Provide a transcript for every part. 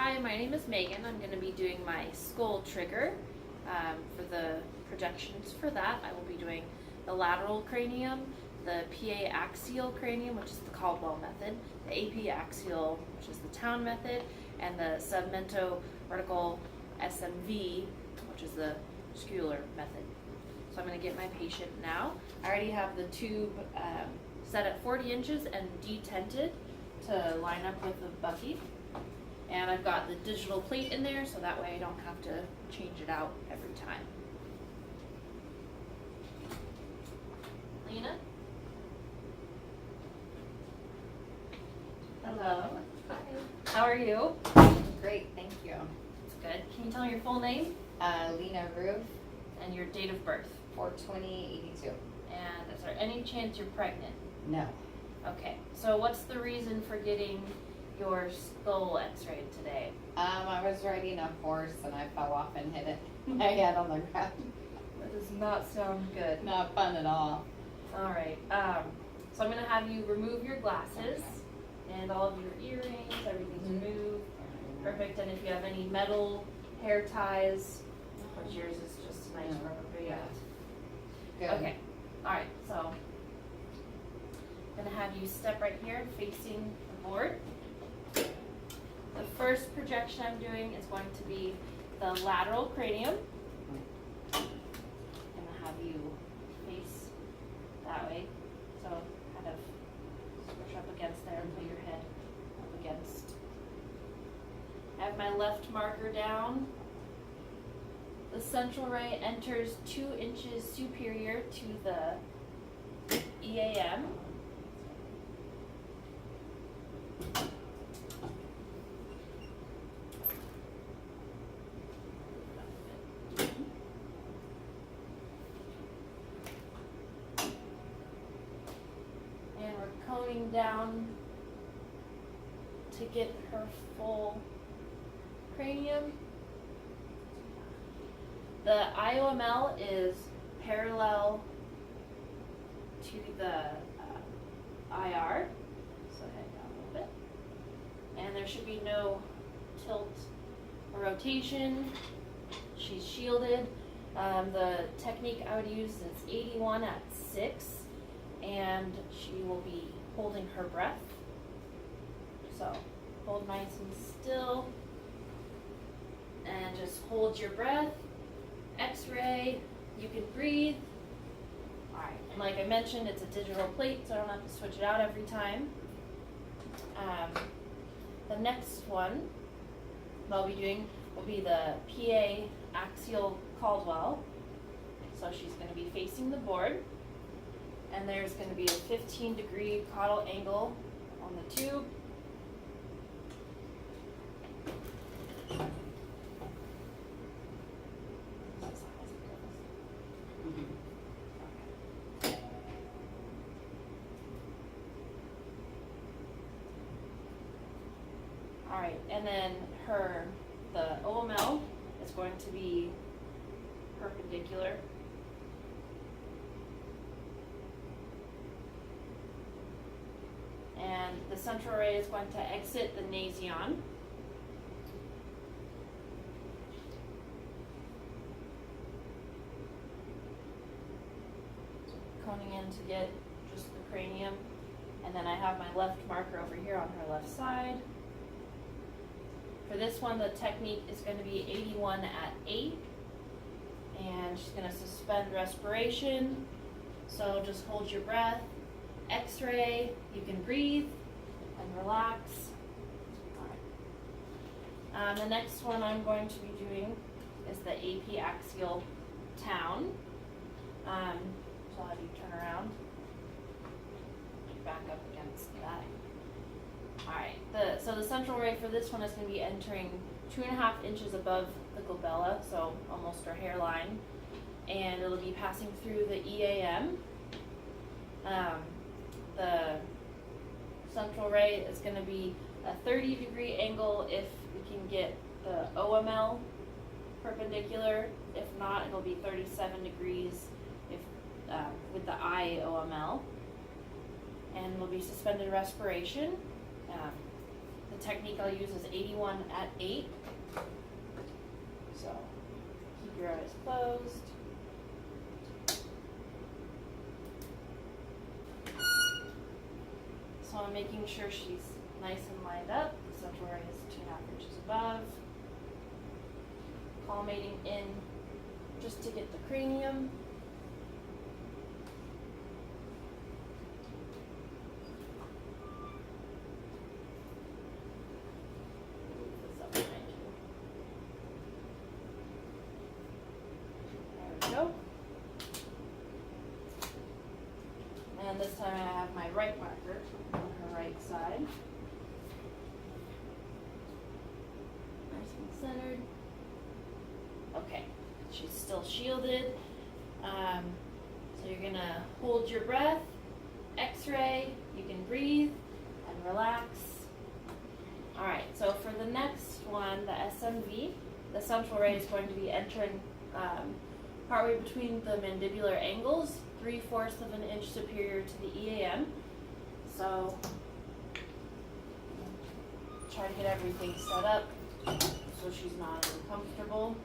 Hi, my name is Megan. I'm going to be doing my skull trigger. For the projections for that, I will be doing the lateral cranium, the PA axial cranium, which is the Caldwell method, the AP axial, which is the Town method, and the submento vertical SMV, which is the Schuler method. So I'm going to get my patient now. I already have the tube set at 40 inches and detented to line up with the bucky. And I've got the digital plate in there, so that way I don't have to change it out every time. Lena? Hello. Hi. How are you? Great, thank you. It's good. Can you tell me your full name? Lena Roof, And your date of birth? 4/20/82. And is there any chance you're pregnant? No. Okay, so what's the reason for getting your skull x-rayed today? I was riding a horse and I fell off and hit my head on the ground. That does not sound good. Not fun at all. Alright, so I'm going to have you remove your glasses and all of your earrings, everything's removed. Perfect, and if you have any metal hair ties, which yours is just a nice rubber band. Good. Okay, alright, so I'm going to have you step right here facing the board. The first projection I'm doing is going to be the lateral cranium. I'm going to have you face that way, so kind of push up against there and put your head up against. I have my left marker down. The central ray enters 2 inches superior to the EAM. And we're coning down to get her full cranium. The IOML is parallel to the IR, so head down a little bit. And there should be no tilt or rotation. She's shielded. The technique I would use is 81 at 6, and she will be holding her breath. So hold nice and still, and just hold your breath. X-ray, you can breathe. Alright, and like I mentioned, it's a digital plate, so I don't have to switch it out every time. The next one that I'll be doing will be the PA axial Caldwell. So she's going to be facing the board, and there's going to be a 15-degree caudal angle on the tube. Alright, and then the OML is going to be perpendicular. And the central ray is going to exit the nasion. Coning in to get just the cranium. And then I have my left marker over here on her left side. For this one, the technique is going to be 81 at 8. And she's going to suspend respiration. So just hold your breath. X-ray, you can breathe and relax. All right. The next one I'm going to be doing is the AP axial Town. So I'll have you turn around. Back up against that. Alright, so the central ray for this one is going to be entering 2.5 inches above the glabella, so almost her hairline. And it'll be passing through the EAM. The central ray is going to be a 30-degree angle if we can get the OML perpendicular. If not, it'll be 37 degrees if with the IOML. And will be suspended respiration. The technique I'll use is 81 at 8. So keep your eyes closed. So I'm making sure she's nice and lined up. The central ray is 2.5 inches above. Palmating in just to get the cranium. Move this up behind you. There we go. And this time I have my right marker on her right side. Nice and centered. Okay, she's still shielded. So you're gonna hold your breath, x-ray, you can breathe and relax. All right, so for the next one, the SMV, the central ray is going to be entering partway between the mandibular angles, 3/4 of an inch superior to the EAM. So try to get everything set up so she's not uncomfortable.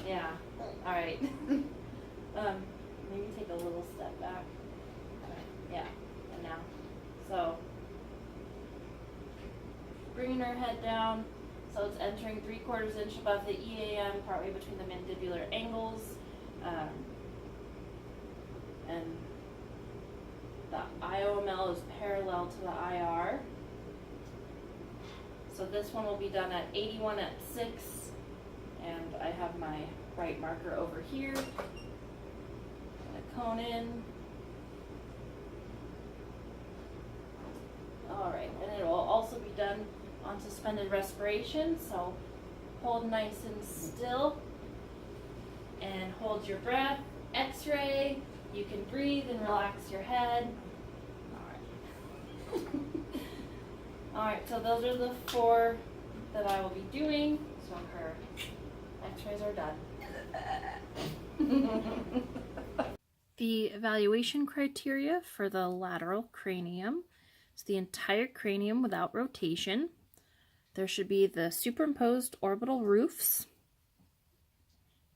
Yeah. All right. Maybe take a little step back. Yeah. And now, so bringing her head down, so it's entering 3/4 inch above the EAM, partway between the mandibular angles, and the IOML is parallel to the IR. So this one will be done at 81 at 6. And I have my right marker over here. Gonna cone in. Alright, and it will also be done on suspended respiration, so hold nice and still and hold your breath. X-ray, you can breathe and relax your head. Alright. Alright, so those are the 4 that I will be doing. So her X-rays are done. The evaluation criteria for the lateral cranium is the entire cranium without rotation. There should be the superimposed orbital roofs,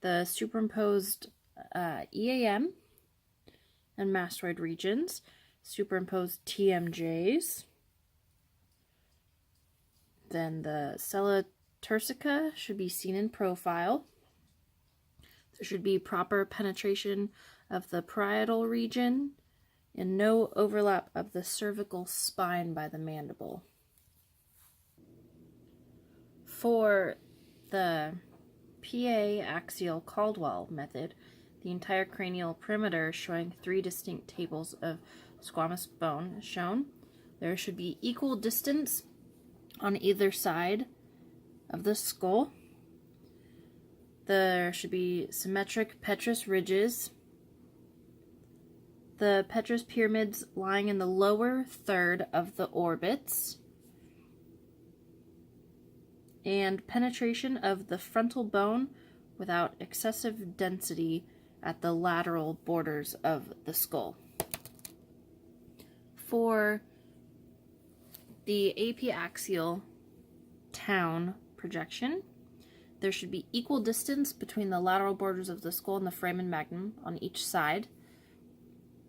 the superimposed EAM and mastoid regions, superimposed TMJs, then the sella turcica should be seen in profile. There should be proper penetration of the parietal region and no overlap of the cervical spine by the mandible. For the PA axial Caldwell method, the entire cranial perimeter showing 3 distinct tables of squamous bone is shown. There should be equal distance on either side of the skull. There should be symmetric petrous ridges. The petrous pyramids lying in the lower third of the orbits. And penetration of the frontal bone without excessive density at the lateral borders of the skull. For the apiaxial town projection, there should be equal distance between the lateral borders of the skull and the foramen magnum on each side.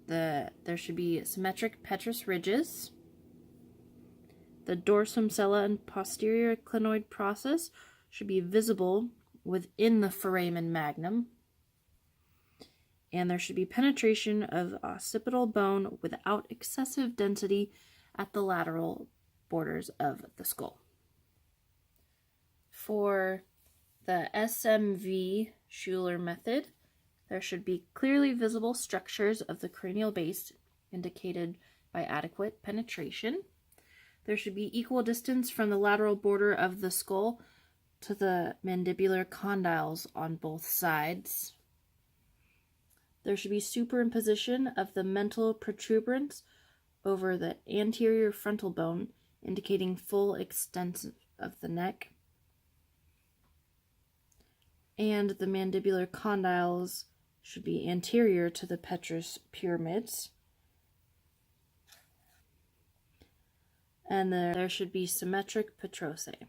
There should be symmetric petrous ridges. The dorsum sella and posterior clinoid process should be visible within the foramen magnum. And there should be penetration of occipital bone without excessive density at the lateral borders of the skull. For the SMV Schuler method, there should be clearly visible structures of the cranial base indicated by adequate penetration. There should be equal distance from the lateral border of the skull to the mandibular condyles on both sides. There should be superimposition of the mental protuberance over the anterior frontal bone, indicating full extent of the neck. And the mandibular condyles should be anterior to the petrous pyramids. And there should be symmetric petrosae.